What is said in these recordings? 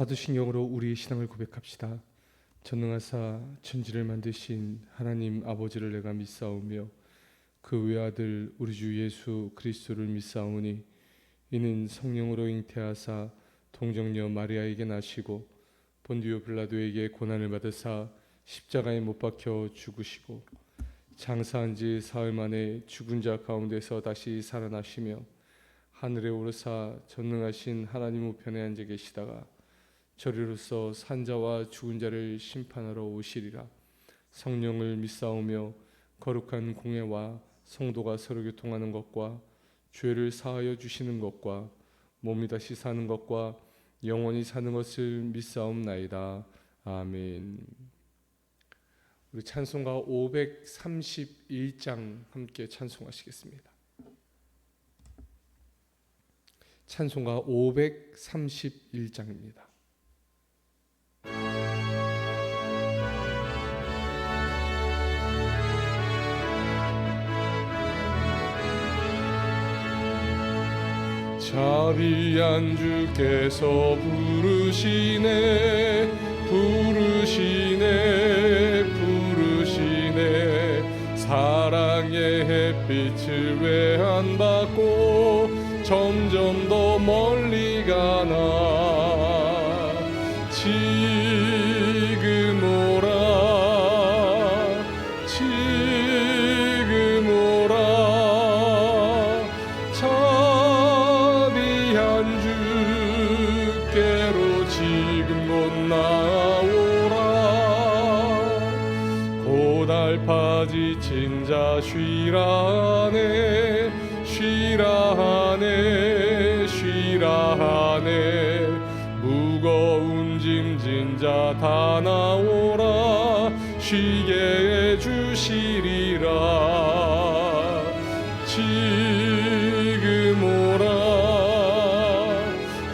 사도신경으로 우리의 신앙을 고백합시다. 전능하사 천지를 만드신 하나님 아버지를 내가 믿사오며 그 외아들 우리 주 예수 그리스도를 믿사오니 이는 성령으로 잉태하사 동정녀 마리아에게 나시고 본디오 빌라도에게 고난을 받으사 십자가에 못 박혀 죽으시고 장사한 지 사흘 만에 죽은 자 가운데서 다시 살아나시며 하늘에 오르사 전능하신 하나님 우편에 앉아 계시다가 저리로서 산자와 죽은 자를 심판하러 오시리라. 성령을 믿사오며 거룩한 공회와 성도가 서로 교통하는 것과 죄를 사하여 주시는 것과 몸이 다시 사는 것과 영원히 사는 것을 믿사옵나이다. 아멘. 우리 찬송가 531장 함께 찬송하시겠습니다. 찬송가 531장입니다. 자비한 주께서 부르시네 부르시네 부르시네 사랑의 햇빛을 왜 안 받고 점점 더 멀리 가나 지금 오라 지금 오라 자비한 주께로 지금 곧 나오라 고달파 지친 자 쉬라 하네 쉬라 하네 쉬라 하네 무거운 짐진 자 다 나오라 쉬게 해주시리라 지금 오라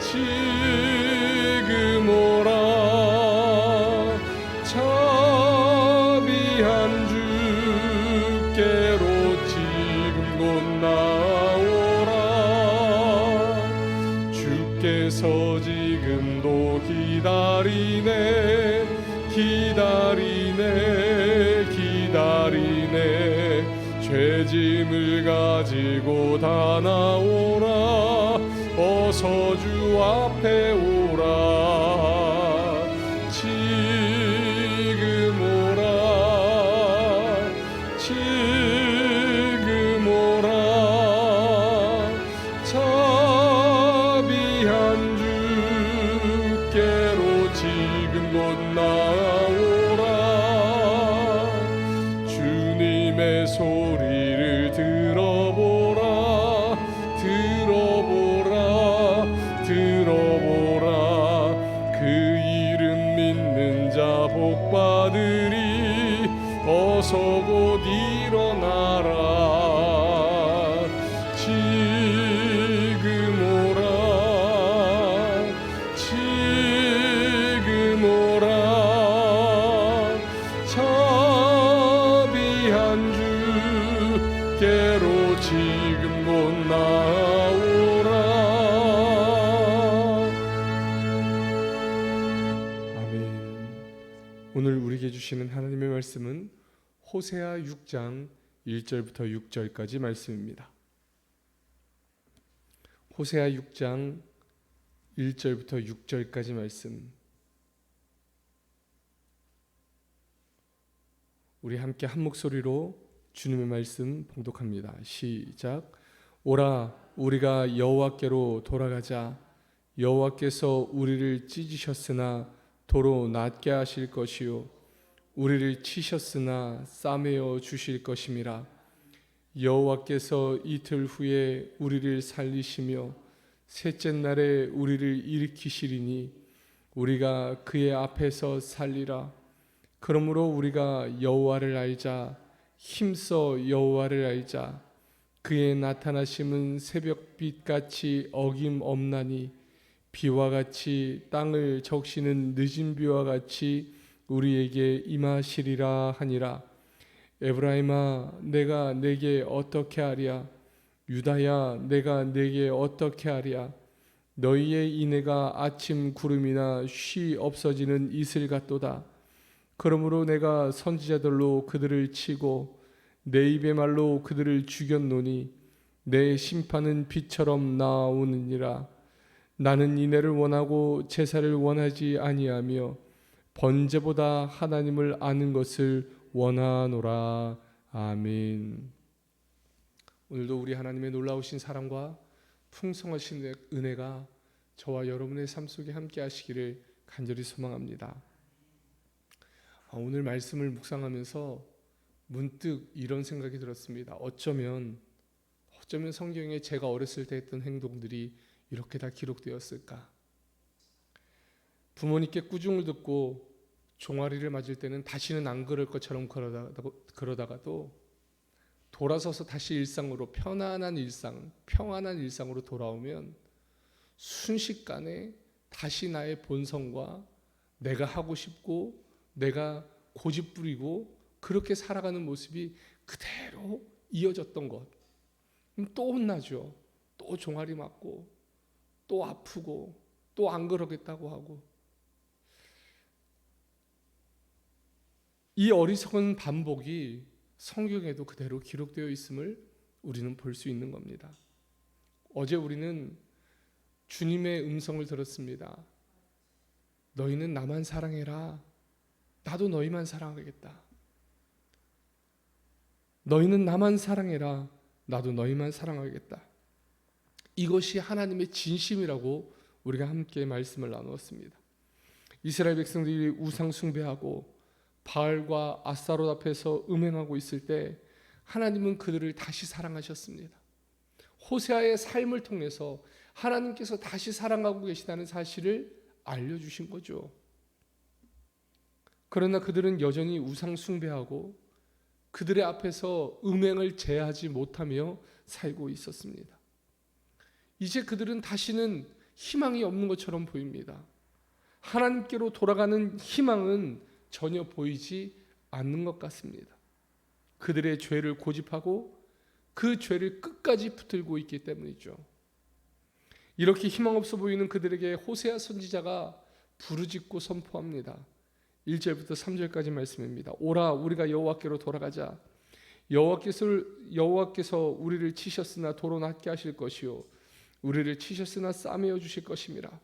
지금 오라 자비한 주께로 지금 곧 나오라 주께서 지금도 기다리네 기다리네 기다리네 죄짐을 가지고 다 나오라 어서 주 앞에 오라 지금 오라 지금 오라 자비한 주께로 지금 곧 나오라 주님의 소리를 들어보라 들어보라 들어보라 그 이름 믿는 자 복받으리 어서 곧 일어나라 지금 오라 지금 오라 자비한 주께로 지금 곧 나오라. 아멘. 오늘 우리에게 주시는 하나님의 말씀은 호세아 6장 1절부터 6절까지 말씀입니다. 호세아 6장 1절부터 6절까지 말씀 우리 함께 한 목소리로 주님의 말씀 봉독합니다. 시작. 오라 우리가 여호와께로 돌아가자. 여호와께서 우리를 찢으셨으나 도로 낫게 하실 것이요 우리를 치셨으나 싸매어 주실 것임이라. 여호와께서 이틀 후에 우리를 살리시며 셋째 날에 우리를 일으키시리니 우리가 그의 앞에서 살리라. 그러므로 우리가 여호와를 알자. 힘써 여호와를 알자. 그의 나타나심은 새벽빛같이 어김없나니 비와 같이 땅을 적시는 늦은 비와 같이 우리에게 임하시리라 하니라. 에브라임아 내가 내게 어떻게 하랴. 유다야 내가 내게 어떻게 하랴. 너희의 인애가 아침 구름이나 쉬 없어지는 이슬 같도다. 그러므로 내가 선지자들로 그들을 치고 내 입의 말로 그들을 죽였노니 내 심판은 비처럼 나오느니라. 나는 인애를 원하고 제사를 원하지 아니하며 번제보다 하나님을 아는 것을 원하노라. 아멘. 오늘도 우리 하나님의 놀라우신 사랑과 풍성하신 은혜가 저와 여러분의 삶 속에 함께 하시기를 간절히 소망합니다. 오늘 말씀을 묵상하면서 문득 이런 생각이 들었습니다. 어쩌면 성경에 제가 어렸을 때 했던 행동들이 이렇게 다 기록되었을까? 부모님께 꾸중을 듣고 종아리를 맞을 때는 다시는 안 그럴 것처럼 그러다가도 돌아서서 다시 일상으로 평안한 일상으로 돌아오면 순식간에 다시 나의 본성과 내가 하고 싶고 내가 고집부리고 그렇게 살아가는 모습이 그대로 이어졌던 것. 그럼 또 혼나죠. 또 종아리 맞고 또 아프고 또 안 그러겠다고 하고. 이 어리석은 반복이 성경에도 그대로 기록되어 있음을 우리는 볼 수 있는 겁니다. 어제 우리는 주님의 음성을 들었습니다. 너희는 나만 사랑해라. 나도 너희만 사랑하겠다. 너희는 나만 사랑해라. 나도 너희만 사랑하겠다. 이것이 하나님의 진심이라고 우리가 함께 말씀을 나누었습니다. 이스라엘 백성들이 우상 숭배하고 바알과 아스타롯 앞에서 음행하고 있을 때 하나님은 그들을 다시 사랑하셨습니다. 호세아의 삶을 통해서 하나님께서 다시 사랑하고 계시다는 사실을 알려주신 거죠. 그러나 그들은 여전히 우상 숭배하고 그들의 앞에서 음행을 제하지 못하며 살고 있었습니다. 이제 그들은 다시는 희망이 없는 것처럼 보입니다. 하나님께로 돌아가는 희망은 전혀 보이지 않는 것 같습니다. 그들의 죄를 고집하고 그 죄를 끝까지 붙들고 있기 때문이죠. 이렇게 희망 없어 보이는 그들에게 호세아 선지자가 부르짖고 선포합니다. 1절부터 3절까지 말씀입니다. 오라 우리가 여호와께로 돌아가자. 여호와께서 우리를 치셨으나 도로 낫게 하실 것이요 우리를 치셨으나 싸매어 주실 것임이라.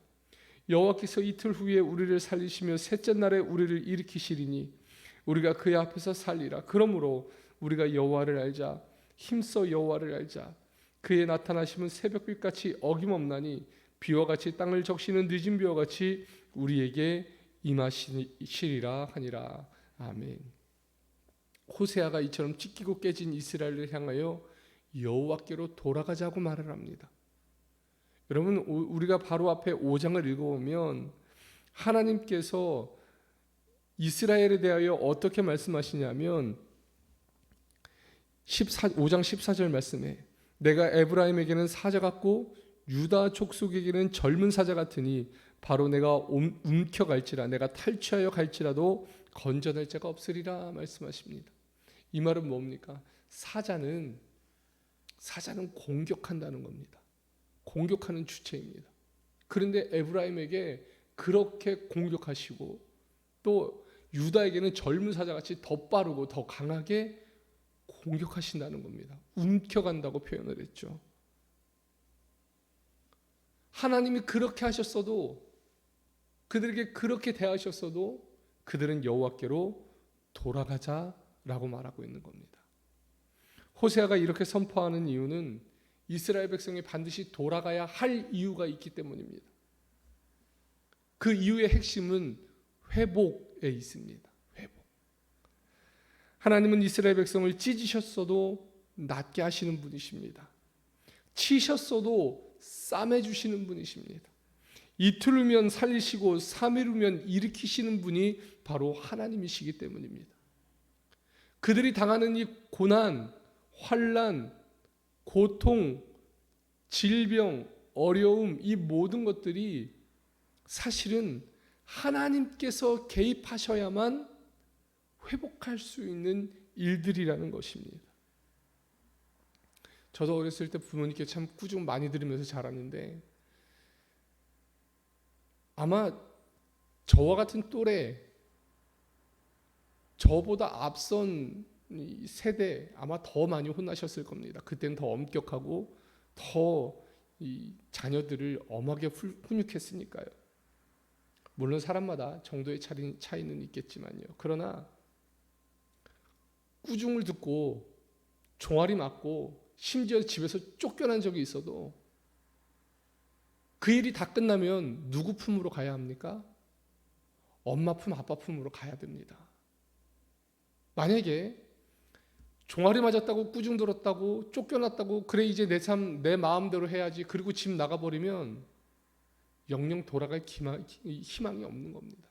여호와께서 이틀 후에 우리를 살리시며 셋째 날에 우리를 일으키시리니 우리가 그의 앞에서 살리라. 그러므로 우리가 여호와를 알자. 힘써 여호와를 알자. 그의 나타나심은 새벽빛같이 어김없나니 비와 같이 땅을 적시는 늦은 비와 같이 우리에게 임하시리라 하니라. 아멘. 호세아가 이처럼 찢기고 깨진 이스라엘을 향하여 여호와께로 돌아가자고 말을 합니다. 여러분, 우리가 바로 앞에 5장을 읽어보면 하나님께서 이스라엘에 대하여 어떻게 말씀하시냐면 5장 14절 말씀에 내가 에브라임에게는 사자 같고 유다 족속에게는 젊은 사자 같으니 바로 내가 움켜갈지라 내가 탈취하여 갈지라도 건져낼 자가 없으리라 말씀하십니다. 이 말은 뭡니까? 사자는 공격한다는 겁니다. 공격하는 주체입니다. 그런데 에브라임에게 그렇게 공격하시고 또 유다에게는 젊은 사자같이 더 빠르고 더 강하게 공격하신다는 겁니다. 움켜간다고 표현을 했죠. 하나님이 그렇게 하셨어도 그들에게 그렇게 대하셨어도 그들은 여호와께로 돌아가자라고 말하고 있는 겁니다. 호세아가 이렇게 선포하는 이유는 이스라엘 백성이 반드시 돌아가야 할 이유가 있기 때문입니다. 그 이유의 핵심은 회복에 있습니다. 회복. 하나님은 이스라엘 백성을 찢으셨어도 낫게 하시는 분이십니다. 치셨어도 싸매주시는 분이십니다. 이틀 후면 살리시고 3일 후면 일으키시는 분이 바로 하나님이시기 때문입니다. 그들이 당하는 이 고난, 환난, 고통, 질병, 어려움, 이 모든 것들이 사실은 하나님께서 개입하셔야만 회복할 수 있는 일들이라는 것입니다. 저도 어렸을 때 부모님께 참 꾸중 많이 들으면서 자랐는데 아마 저와 같은 또래, 저보다 앞선 이 세대 아마 더 많이 혼나셨을 겁니다. 그때는 더 엄격하고 더 이 자녀들을 엄하게 훈육했으니까요. 물론 사람마다 정도의 차이는 있겠지만요. 그러나 꾸중을 듣고 종아리 맞고 심지어 집에서 쫓겨난 적이 있어도 그 일이 다 끝나면 누구 품으로 가야 합니까? 엄마 품, 아빠 품으로 가야 됩니다. 만약에 종아리 맞았다고 꾸중 들었다고 쫓겨났다고 그래 이제 내 삶 내 마음대로 해야지 그리고 집 나가버리면 영영 돌아갈 희망이 없는 겁니다.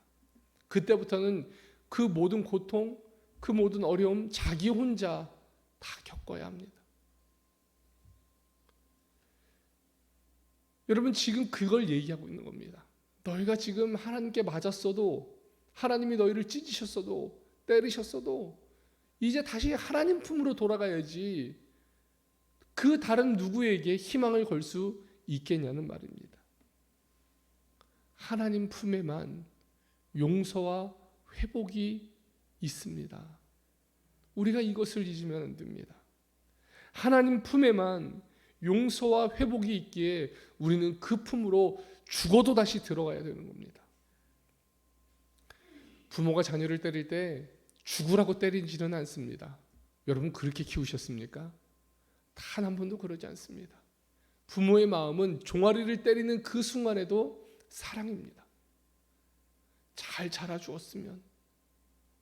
그때부터는 그 모든 고통, 그 모든 어려움 자기 혼자 다 겪어야 합니다. 여러분 지금 그걸 얘기하고 있는 겁니다. 너희가 지금 하나님께 맞았어도 하나님이 너희를 찢으셨어도 때리셨어도 이제 다시 하나님 품으로 돌아가야지 그 다른 누구에게 희망을 걸 수 있겠냐는 말입니다. 하나님 품에만 용서와 회복이 있습니다. 우리가 이것을 잊으면 안 됩니다. 하나님 품에만 용서와 회복이 있기에 우리는 그 품으로 죽어도 다시 들어가야 되는 겁니다. 부모가 자녀를 때릴 때 죽으라고 때리지는 않습니다. 여러분 그렇게 키우셨습니까? 단 한 번도 그러지 않습니다. 부모의 마음은 종아리를 때리는 그 순간에도 사랑입니다. 잘 자라주었으면,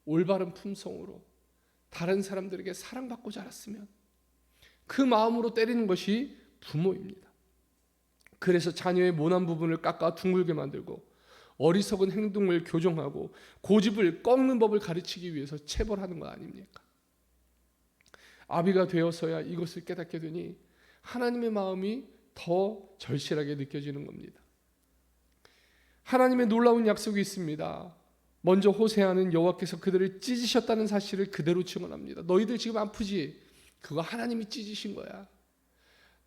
올바른 품성으로 다른 사람들에게 사랑받고 자랐으면 그 마음으로 때리는 것이 부모입니다. 그래서 자녀의 모난 부분을 깎아 둥글게 만들고 어리석은 행동을 교정하고 고집을 꺾는 법을 가르치기 위해서 체벌하는 거 아닙니까? 아비가 되어서야 이것을 깨닫게 되니 하나님의 마음이 더 절실하게 느껴지는 겁니다. 하나님의 놀라운 약속이 있습니다. 먼저 호세아는 여호와께서 그들을 찢으셨다는 사실을 그대로 증언합니다. 너희들 지금 아프지? 그거 하나님이 찢으신 거야.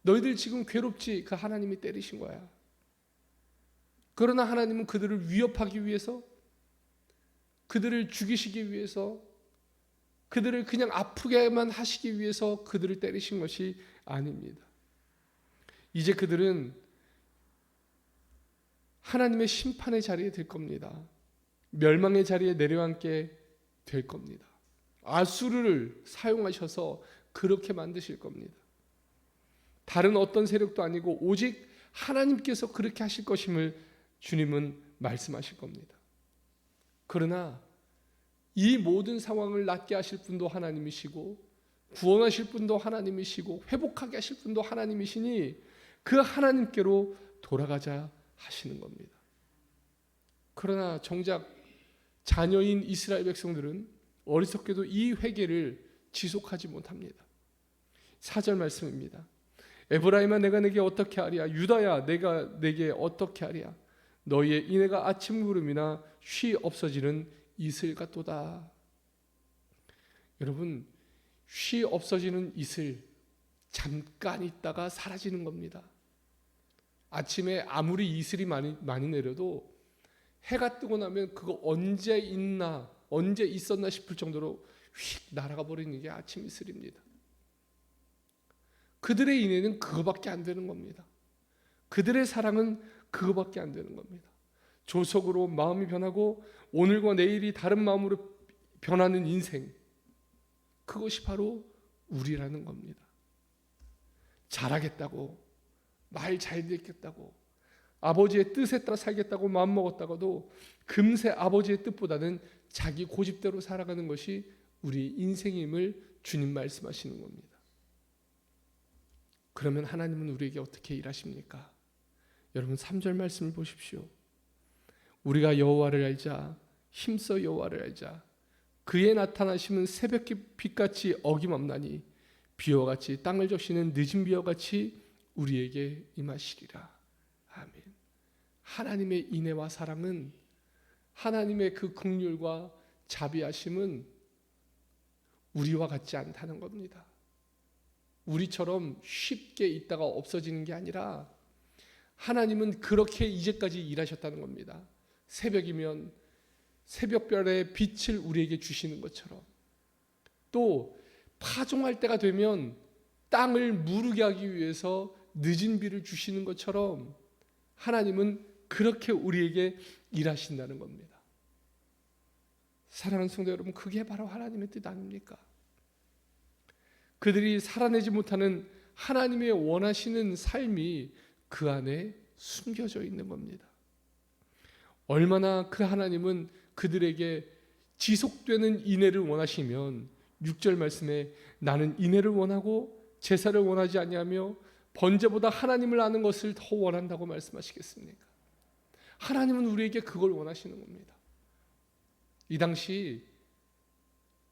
너희들 지금 괴롭지? 그 하나님이 때리신 거야. 그러나 하나님은 그들을 위협하기 위해서, 그들을 죽이시기 위해서, 그들을 그냥 아프게만 하시기 위해서 그들을 때리신 것이 아닙니다. 이제 그들은 하나님의 심판의 자리에 들 겁니다. 멸망의 자리에 내려앉게 될 겁니다. 아수르를 사용하셔서 그렇게 만드실 겁니다. 다른 어떤 세력도 아니고 오직 하나님께서 그렇게 하실 것임을 주님은 말씀하실 겁니다. 그러나 이 모든 상황을 낫게 하실 분도 하나님이시고 구원하실 분도 하나님이시고 회복하게 하실 분도 하나님이시니 그 하나님께로 돌아가자 하시는 겁니다. 그러나 정작 자녀인 이스라엘 백성들은 어리석게도 이 회개를 지속하지 못합니다. 4절 말씀입니다. 에브라임아 내가 내게 어떻게 하랴? 유다야 내가 내게 어떻게 하랴? 너희의 인애가 아침 구름이나 쉬 없어지는 이슬 같도다. 여러분 쉬 없어지는 이슬 잠깐 있다가 사라지는 겁니다. 아침에 아무리 이슬이 많이 내려도 해가 뜨고 나면 그거 언제 있나 언제 있었나 싶을 정도로 휙 날아가 버리는 게 아침 이슬입니다. 그들의 인애는 그거밖에 안 되는 겁니다. 그들의 사랑은 그거밖에 안 되는 겁니다. 조석으로 마음이 변하고 오늘과 내일이 다른 마음으로 변하는 인생, 그것이 바로 우리라는 겁니다. 잘하겠다고, 말 잘 듣겠다고, 아버지의 뜻에 따라 살겠다고 마음먹었다가도 금세 아버지의 뜻보다는 자기 고집대로 살아가는 것이 우리 인생임을 주님 말씀하시는 겁니다. 그러면 하나님은 우리에게 어떻게 일하십니까? 여러분 3절 말씀을 보십시오. 우리가 여호와를 알자, 힘써 여호와를 알자. 그의 나타나심은 새벽 빛같이 어김없나니 비와 같이 땅을 적시는 늦은 비와 같이 우리에게 임하시리라. 아멘. 하나님의 인애와 사랑은, 하나님의 그 긍휼과 자비하심은 우리와 같지 않다는 겁니다. 우리처럼 쉽게 있다가 없어지는 게 아니라 하나님은 그렇게 이제까지 일하셨다는 겁니다. 새벽이면 새벽별의 빛을 우리에게 주시는 것처럼, 또 파종할 때가 되면 땅을 무르게 하기 위해서 늦은 비를 주시는 것처럼 하나님은 그렇게 우리에게 일하신다는 겁니다. 사랑하는 성도 여러분, 그게 바로 하나님의 뜻 아닙니까? 그들이 살아내지 못하는 하나님의 원하시는 삶이 그 안에 숨겨져 있는 겁니다. 얼마나 그 하나님은 그들에게 지속되는 인애를 원하시면 6절 말씀에 나는 인애를 원하고 제사를 원하지 아니하며 번제보다 하나님을 아는 것을 더 원한다고 말씀하시겠습니까? 하나님은 우리에게 그걸 원하시는 겁니다. 이 당시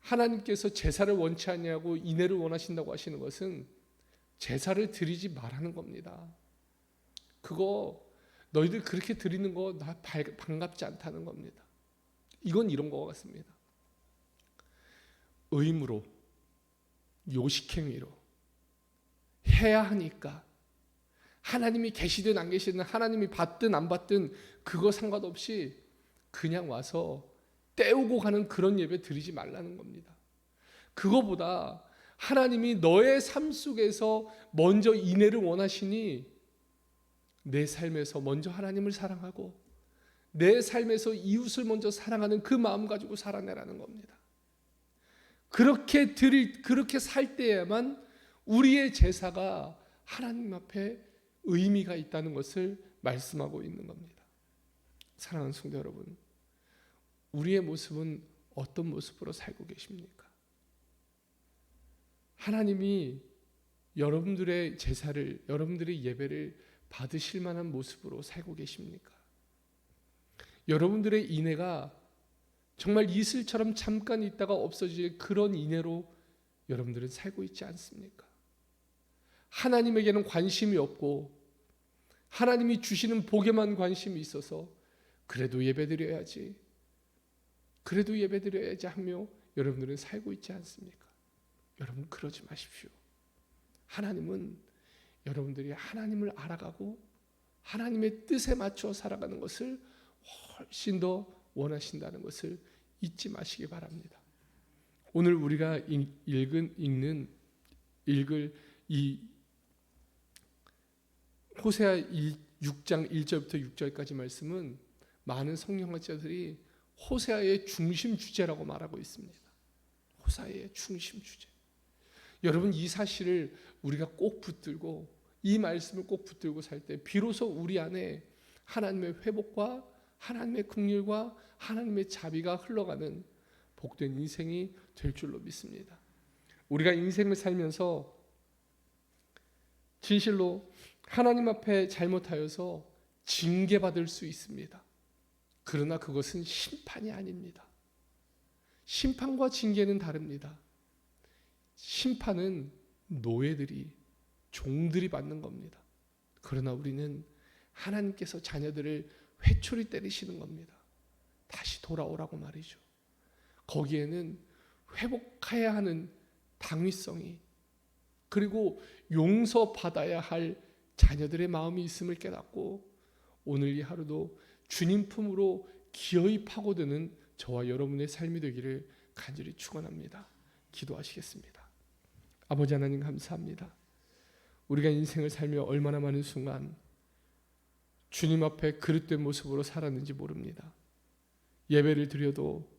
하나님께서 제사를 원치 아니하고 인애를 원하신다고 하시는 것은 제사를 드리지 말라는 겁니다. 그거 너희들 그렇게 드리는 거 나 반갑지 않다는 겁니다. 이건 이런 거 같습니다. 의무로, 요식행위로 해야 하니까 하나님이 계시든 안 계시든 하나님이 받든 안 받든 그거 상관없이 그냥 와서 때우고 가는 그런 예배 드리지 말라는 겁니다. 그거보다 하나님이 너의 삶 속에서 먼저 인애를 원하시니 내 삶에서 먼저 하나님을 사랑하고 내 삶에서 이웃을 먼저 사랑하는 그 마음 가지고 살아내라는 겁니다. 그렇게 살 때에만 우리의 제사가 하나님 앞에 의미가 있다는 것을 말씀하고 있는 겁니다. 사랑하는 성도 여러분, 우리의 모습은 어떤 모습으로 살고 계십니까? 하나님이 여러분들의 제사를, 여러분들의 예배를 받으실 만한 모습으로 살고 계십니까? 여러분들의 인애가 정말 이슬처럼 잠깐 있다가 없어질 그런 인애로 여러분들은 살고 있지 않습니까? 하나님에게는 관심이 없고 하나님이 주시는 복에만 관심이 있어서 그래도 예배드려야지 하며 여러분들은 살고 있지 않습니까? 여러분 그러지 마십시오. 하나님은 여러분들이 하나님을 알아가고 하나님의 뜻에 맞춰 살아가는 것을 훨씬 더 원하신다는 것을 잊지 마시기 바랍니다. 오늘 우리가 읽을 이 호세아 6장 1절부터 6절까지 말씀은 많은 성경학자들이 호세아의 중심 주제라고 말하고 있습니다. 호세아의 중심 주제. 여러분 이 사실을 우리가 꼭 붙들고 이 말씀을 꼭 붙들고 살 때 비로소 우리 안에 하나님의 회복과 하나님의 긍휼과 하나님의 자비가 흘러가는 복된 인생이 될 줄로 믿습니다. 우리가 인생을 살면서 진실로 하나님 앞에 잘못하여서 징계받을 수 있습니다. 그러나 그것은 심판이 아닙니다. 심판과 징계는 다릅니다. 심판은 노예들이, 종들이 받는 겁니다. 그러나 우리는 하나님께서 자녀들을 회초리 때리시는 겁니다. 다시 돌아오라고 말이죠. 거기에는 회복해야 하는 당위성이, 그리고 용서받아야 할 자녀들의 마음이 있음을 깨닫고 오늘 이 하루도 주님 품으로 기어이 파고드는 저와 여러분의 삶이 되기를 간절히 축원합니다. 기도하시겠습니다. 아버지 하나님 감사합니다. 우리가 인생을 살며 얼마나 많은 순간 주님 앞에 그릇된 모습으로 살았는지 모릅니다. 예배를 드려도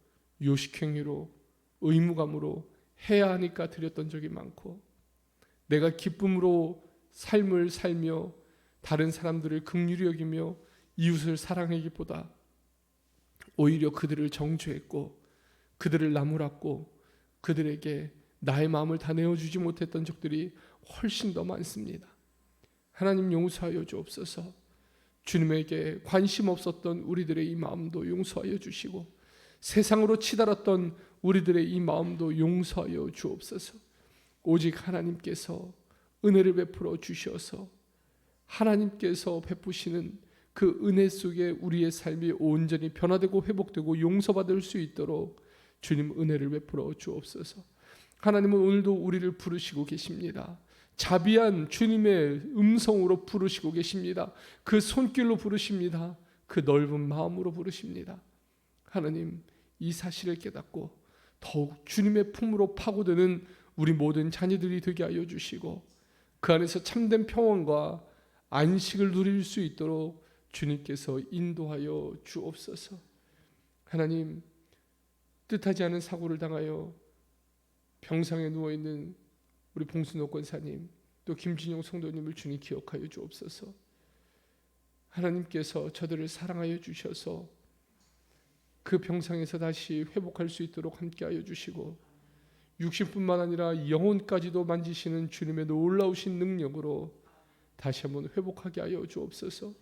요식행위로, 의무감으로 해야 하니까 드렸던 적이 많고, 내가 기쁨으로 삶을 살며 다른 사람들을 긍휼히 여기며 이웃을 사랑하기보다 오히려 그들을 정죄했고 그들을 나무랐고 그들에게 나의 마음을 다 내어주지 못했던 적들이 훨씬 더 많습니다. 하나님 용서하여 주옵소서. 주님에게 관심 없었던 우리들의 이 마음도 용서하여 주시고 세상으로 치달았던 우리들의 이 마음도 용서하여 주옵소서. 오직 하나님께서 은혜를 베풀어 주셔서 하나님께서 베푸시는 그 은혜 속에 우리의 삶이 온전히 변화되고 회복되고 용서받을 수 있도록 주님 은혜를 베풀어 주옵소서. 하나님은 오늘도 우리를 부르시고 계십니다. 자비한 주님의 음성으로 부르시고 계십니다. 그 손길로 부르십니다. 그 넓은 마음으로 부르십니다. 하나님, 이 사실을 깨닫고 더욱 주님의 품으로 파고드는 우리 모든 자녀들이 되게 하여 주시고 그 안에서 참된 평안과 안식을 누릴 수 있도록 주님께서 인도하여 주옵소서. 하나님, 뜻하지 않은 사고를 당하여 병상에 누워있는 우리 봉순호 권사님, 또 김진용 성도님을 주님 기억하여 주옵소서. 하나님께서 저들을 사랑하여 주셔서 그 병상에서 다시 회복할 수 있도록 함께하여 주시고 육신뿐만 아니라 영혼까지도 만지시는 주님의 놀라우신 능력으로 다시 한번 회복하게 하여 주옵소서.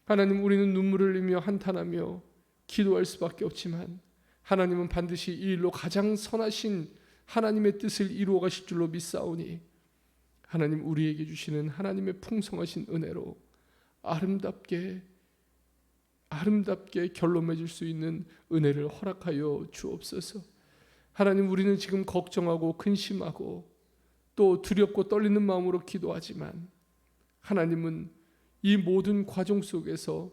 하나님, 우리는 눈물을 흘리며 한탄하며 기도할 수밖에 없지만 하나님은 반드시 이 일로 가장 선하신 하나님의 뜻을 이루어 가실 줄로 믿사오니 하나님, 우리에게 주시는 하나님의 풍성하신 은혜로 아름답게 결론 맺을 수 있는 은혜를 허락하여 주옵소서. 하나님, 우리는 지금 걱정하고 근심하고 또 두렵고 떨리는 마음으로 기도하지만 하나님은 이 모든 과정 속에서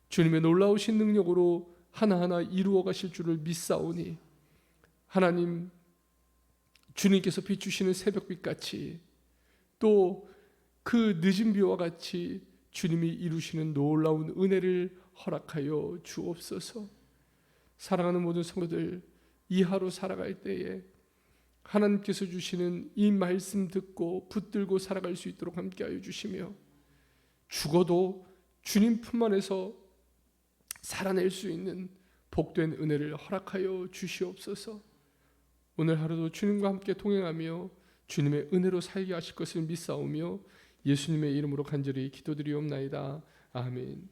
주님의 놀라우신 능력으로 하나하나 이루어 가실 줄을 믿사오니 하나님, 주님께서 비추시는 새벽빛같이 또 그 늦은 비와 같이 주님이 이루시는 놀라운 은혜를 허락하여 주옵소서. 사랑하는 모든 성도들, 이 하루 살아갈 때에 하나님께서 주시는 이 말씀 듣고 붙들고 살아갈 수 있도록 함께하여 주시며 죽어도 주님 품 안에서 살아낼 수 있는 복된 은혜를 허락하여 주시옵소서. 오늘 하루도 주님과 함께 동행하며 주님의 은혜로 살게 하실 것을 믿사오며 예수님의 이름으로 간절히 기도드리옵나이다. 아멘.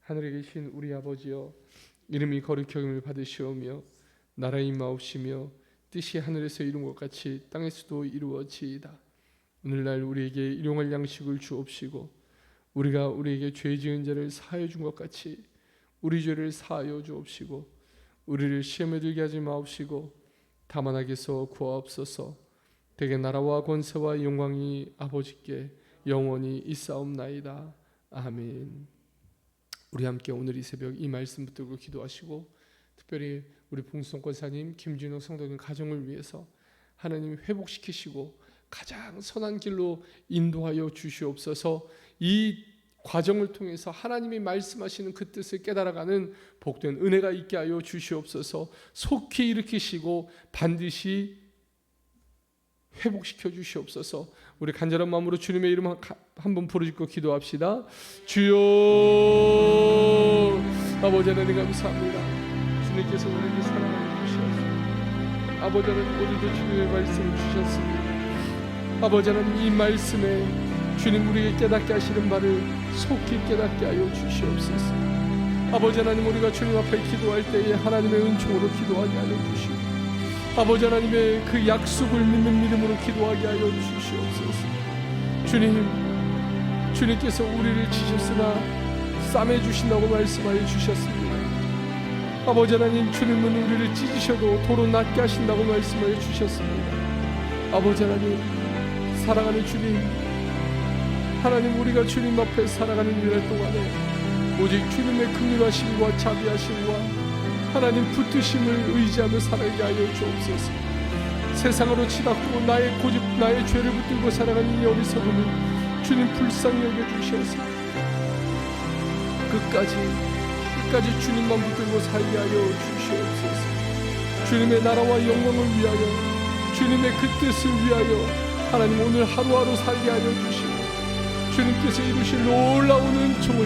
하늘에 계신 우리 아버지여, 이름이 거룩히 여김을 받으시오며 나라의 임하옵시며 뜻이 하늘에서 이룬 것 같이 땅에서도 이루어지이다. 오늘날 우리에게 일용할 양식을 주옵시고 우리가 우리에게 죄 지은 자를 사하여 준 것 같이 우리 죄를 사하여 주옵시고 우리를 시험에 들게 하지 마옵시고 다만 악에서 구하옵소서. 대개 나라와 권세와 영광이 아버지께 영원히 있사옵나이다. 아멘. 우리 함께 오늘 이 새벽 이 말씀 붙들고 기도하시고 특별히 우리 봉순호 권사님, 김진호 성도님 가정을 위해서 하나님 회복시키시고 가장 선한 길로 인도하여 주시옵소서. 이 과정을 통해서 하나님이 말씀하시는 그 뜻을 깨달아가는 복된 은혜가 있게 하여 주시옵소서. 속히 일으키시고 반드시 회복시켜 주시옵소서. 우리 간절한 마음으로 주님의 이름 한번 부르짖고 기도합시다. 주여, 아버지 하나님 감사합니다. 주님께서 우리를 사랑하여 주셨습니다. 아버지 하나님, 오늘도 주님의 말씀을 주셨습니다. 아버지 하나님, 이 말씀에 주님 우리에게 깨닫게 하시는 바를 속히 깨닫게 하여 주시옵소서. 아버지 하나님, 우리가 주님 앞에 기도할 때에 하나님의 은총으로 기도하게 하여 주시고 아버지 하나님의 그 약속을 믿는 믿음으로 기도하게 하여 주시옵소서. 주님께서 우리를 치셨으나 싸매 주신다고 말씀하여 주셨습니다. 아버지 하나님, 주님은 우리를 찢으셔도 도로 낫게 하신다고 말씀하여 주셨습니다. 아버지 하나님, 사랑하는 주님, 하나님, 우리가 주님 앞에 살아가는 일할 동안에 오직 주님의 긍휼하심과 자비하심과 하나님 붙드심을 의지하며 살아가게 하여 주옵소서. 세상으로 치닫고 나의 고집, 나의 죄를 붙들고 살아가는 이 어리석음을 주님 불쌍히 여겨주셔서 끝까지 주님만 붙들고 살게 하여 주시옵소서. 주님의 나라와 영광을 위하여, 주님의 그 뜻을 위하여 하나님 오늘 하루하루 살게 하여 주시고 주님께서 이루실 놀라운 은총을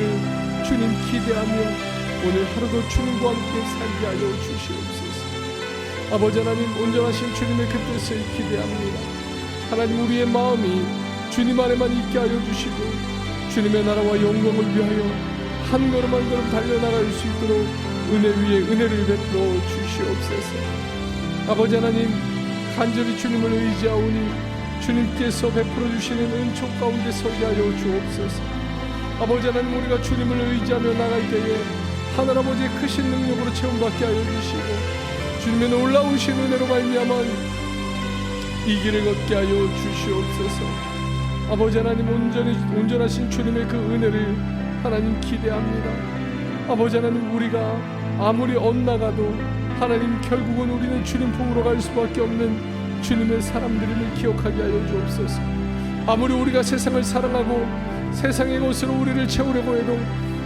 주님 기대하며 오늘 하루도 주님과 함께 살게 하여 주시옵소서. 아버지 하나님, 온전하신 주님의 그 뜻을 기대합니다. 하나님, 우리의 마음이 주님 안에만 있게 하여 주시고 주님의 나라와 영광을 위하여 한 걸음 한 걸음 달려나갈 수 있도록 은혜 위에 은혜를 베풀어 주시옵소서. 아버지 하나님, 간절히 주님을 의지하오니 주님께서 베풀어 주시는 은총 가운데 서게 하여 주옵소서. 아버지 하나님, 우리가 주님을 의지하며 나갈 때에 하늘아버지의 크신 능력으로 체험받게 하여 주시고 주님의 놀라우신 은혜로 말미암아 이 길을 걷게 하여 주시옵소서. 아버지 하나님, 온전하신 주님의 그 은혜를 하나님 기대합니다. 아버지 하나님, 우리가 아무리 엇나가도 하나님, 결국은 우리는 주님 품으로 갈 수밖에 없는 주님의 사람들임을 기억하게 하여 주옵소서. 아무리 우리가 세상을 사랑하고 세상의 것으로 우리를 채우려고 해도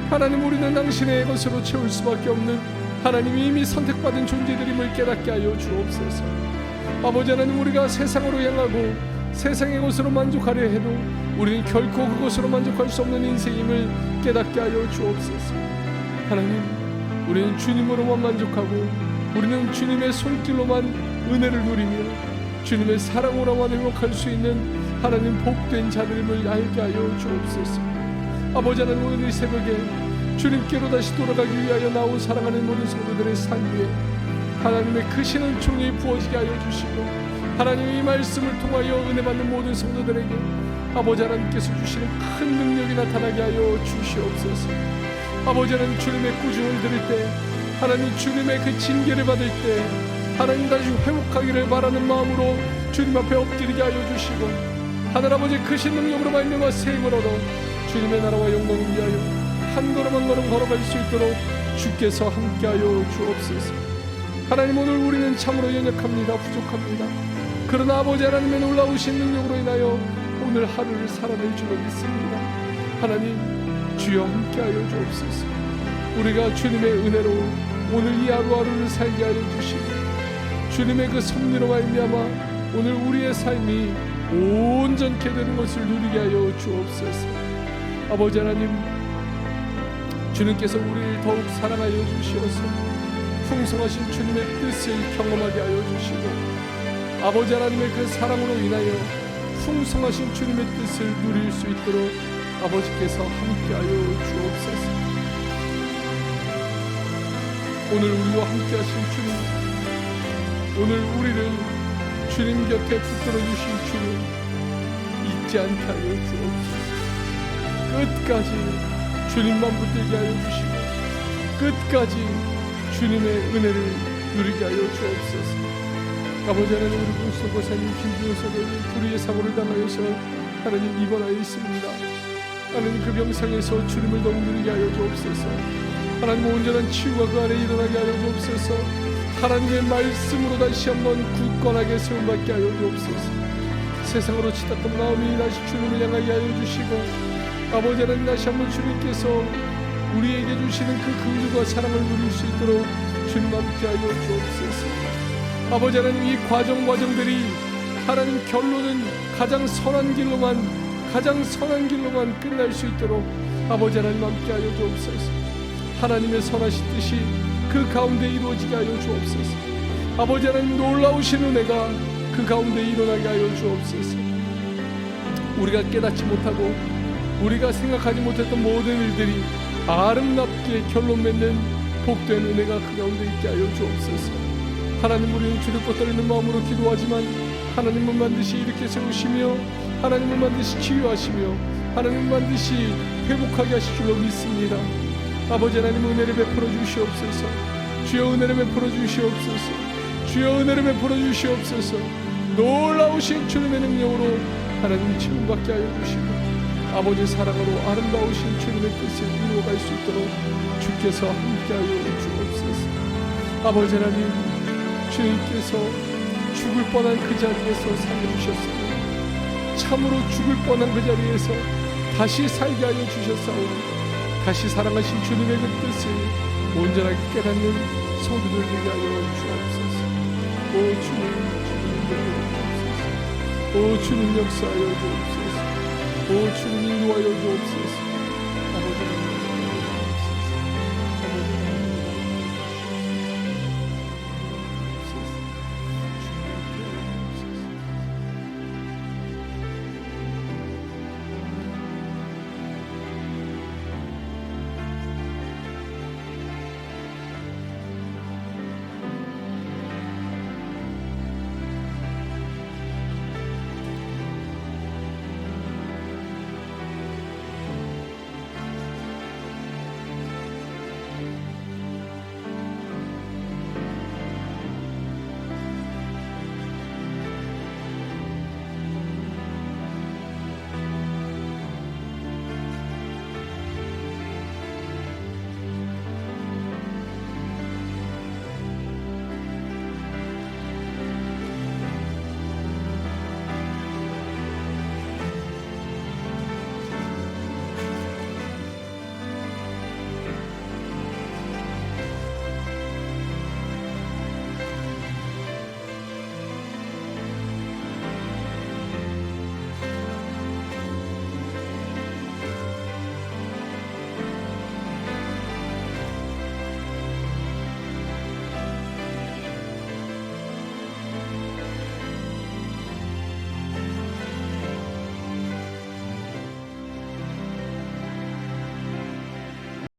하나님, 우리는 당신의 것으로 채울 수밖에 없는 하나님이 이미 선택받은 존재들임을 깨닫게 하여 주옵소서. 아버지 하나님, 우리가 세상으로 향하고 세상의 것으로 만족하려 해도 우리는 결코 그것으로 만족할 수 없는 인생임을 깨닫게 하여 주옵소서. 하나님, 우리는 주님으로만 만족하고 우리는 주님의 손길로만 은혜를 누리며 주님의 사랑으로만 행복할 수 있는 하나님, 복된 자들임을 알게 하여 주옵소서. 아버지 하나님, 오늘 이 새벽에 주님께로 다시 돌아가기 위하여 나온 사랑하는 모든 성도들의 삶 위에 하나님의 크신 은총이 부어지게 하여 주시고, 하나님 이 말씀을 통하여 은혜 받는 모든 성도들에게 아버지 하나님께서 주시는 큰 능력이 나타나게 하여 주시옵소서. 아버지 하나님, 주님의 꾸중을 들을 때, 하나님 주님의 그 징계를 받을 때 하나님 다시 회복하기를 바라는 마음으로 주님 앞에 엎드리게 하여 주시고, 하늘아버지 크신 능력으로 말미암아 세임을 얻어 주님의 나라와 영광을 위하여 한 걸음 한 걸음 걸어갈 수 있도록 주께서 함께하여 주옵소서. 하나님, 오늘 우리는 참으로 연약합니다. 부족합니다. 그러나 아버지 하나님의 놀라우신 능력으로 인하여 오늘 하루를 살아낼 줄로 믿습니다. 하나님, 주여 함께하여 주옵소서. 우리가 주님의 은혜로 오늘 이 하루하루를 살게 하여 주시고, 주님의 그 섭리로 말미암아 오늘 우리의 삶이 온전케 되는 것을 누리게 하여 주옵소서. 아버지 하나님, 주님께서 우리를 더욱 사랑하여 주시어서 풍성하신 주님의 뜻을 경험하게 하여 주시고, 아버지 하나님의 그 사랑으로 인하여 풍성하신 주님의 뜻을 누릴 수 있도록 아버지께서 함께하여 주옵소서. 오늘 우리와 함께하신 주님, 오늘 우리를 주님 곁에 붙들어 주신 주님 잊지 않게 하여 주옵소서. 끝까지 주님만 붙들게 하여 주시고 끝까지 주님의 은혜를 누리게 하여 주옵소서. 아버지 하나님, 우리 공수도 고사님 김주호사도 불의의 사고를 당하여서 하나님 입원하여 있습니다. 하나님, 그 병상에서 주님을 더욱 누리게 하여 주옵소서. 하나님, 온전한 치유가 그 안에 일어나게 하여 주옵소서. 하나님의 말씀으로 다시 한번 굳건하게 세움받게 하여 주옵소서. 세상으로 치닫던 마음이 다시 주님을 향하게 하여 주시고, 아버지 하나님, 다시 한번 주님께서 우리에게 주시는 그 긍휼과 사랑을 누릴 수 있도록 주님 함께 하여 주옵소서. 아버지 하나님, 이 과정들이 하나님 결론은 가장 선한 길로만 끝날 수 있도록 아버지 하나님 함께 하여 주옵소서. 하나님의 선하신 뜻이 그 가운데 이루어지게 하여 주옵소서. 아버지 하나님, 놀라우신 은혜가 그 가운데 일어나게 하여 주옵소서. 우리가 깨닫지 못하고 우리가 생각하지 못했던 모든 일들이 아름답게 결론 맺는 복된 은혜가 그 가운데 있게 하여 주옵소서. 하나님, 우리는 주를 떨리는 마음으로 기도하지만 하나님은 반드시 일으켜 세우시며 하나님은 반드시 치유하시며 하나님은 반드시 회복하게 하실 줄로 믿습니다. 아버지 하나님, 은혜를 베풀어 주시옵소서. 주여 은혜를 베풀어 주시옵소서. 주여 은혜를 베풀어 주시옵소서. 놀라우신 주님의 능력으로 하나님 채움받게 하여 주시고 아버지 사랑으로 아름다우신 주님의 뜻을 이루어갈 수 있도록 주께서 함께하여 주옵소서. 아버지 하나님, 주님께서 죽을 뻔한 그 자리에서 살려주셨습니다. 참으로 죽을 뻔한 그 자리에서 다시 살게 하여 주셨사오니 다시 사랑하신 주님의 그 뜻을 온전하게 깨닫는 성도들 되게 하여 주옵소서. 오 주님, 오 주님 역사하여 주옵소서. 오 주님 인도하여 주옵소서.